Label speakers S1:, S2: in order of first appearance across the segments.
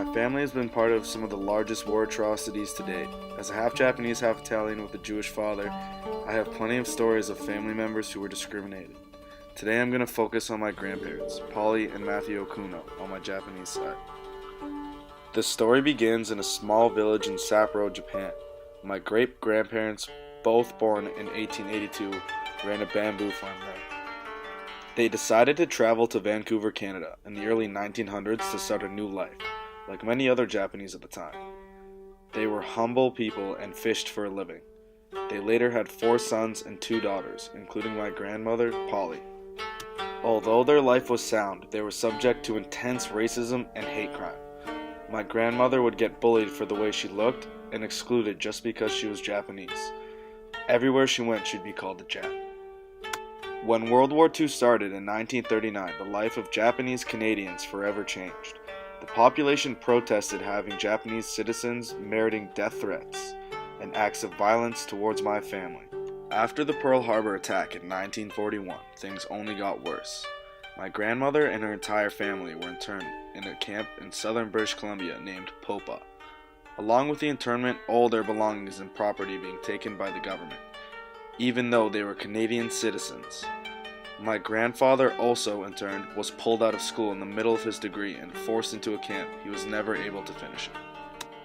S1: My family has been part of some of the largest war atrocities to date. As a half Japanese, half Italian with a Jewish father, I have plenty of stories of family members who were discriminated. Today I'm going to focus on my grandparents, Polly and Matthew Okuno, on my Japanese side. The story begins in a small village in Sapporo, Japan. My great-grandparents, both born in 1882, ran a bamboo farm there. They decided to travel to Vancouver, Canada, in the early 1900s to start a new life, like many other Japanese at the time. They were humble people and fished for a living. They later had 4 sons and 2 daughters, including my grandmother, Polly. Although their life was sound, they were subject to intense racism and hate crime. My grandmother would get bullied for the way she looked and excluded just because she was Japanese. Everywhere she went, she'd be called a Jap. When World War II started in 1939, the life of Japanese Canadians forever changed. The population protested having Japanese citizens meriting death threats and acts of violence towards my family. After the Pearl Harbor attack in 1941, things only got worse. My grandmother and her entire family were interned in a camp in southern British Columbia named Popa, along with the internment, all their belongings and property being taken by the government, even though they were Canadian citizens. My grandfather, also interned, was pulled out of school in the middle of his degree and forced into a camp he was never able to finish it.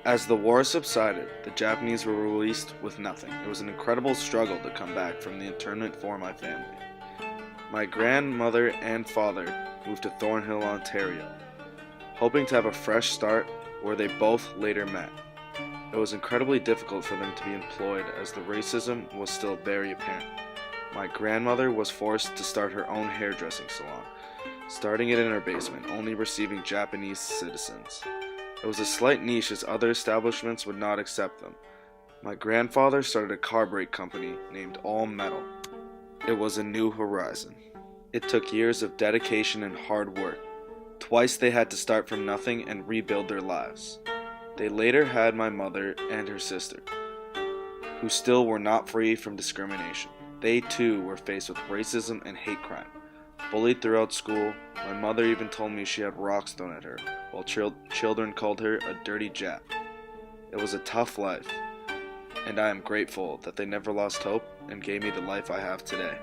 S1: As the war subsided, the Japanese were released with nothing. It was an incredible struggle to come back from the internment for my family. My grandmother and father moved to Thornhill, Ontario, hoping to have a fresh start where they both later met. It was incredibly difficult for them to be employed as the racism was still very apparent. My grandmother was forced to start her own hairdressing salon, starting it in her basement, only receiving Japanese citizens. It was a slight niche as other establishments would not accept them. My grandfather started a car brake company named All Metal. It was a new horizon. It took years of dedication and hard work. Twice they had to start from nothing and rebuild their lives. They later had my mother and her sister, who still were not free from discrimination. They too were faced with racism and hate crime. Bullied throughout school, my mother even told me she had rocks thrown at her, while children called her a dirty Jap. It was a tough life, and I am grateful that they never lost hope and gave me the life I have today.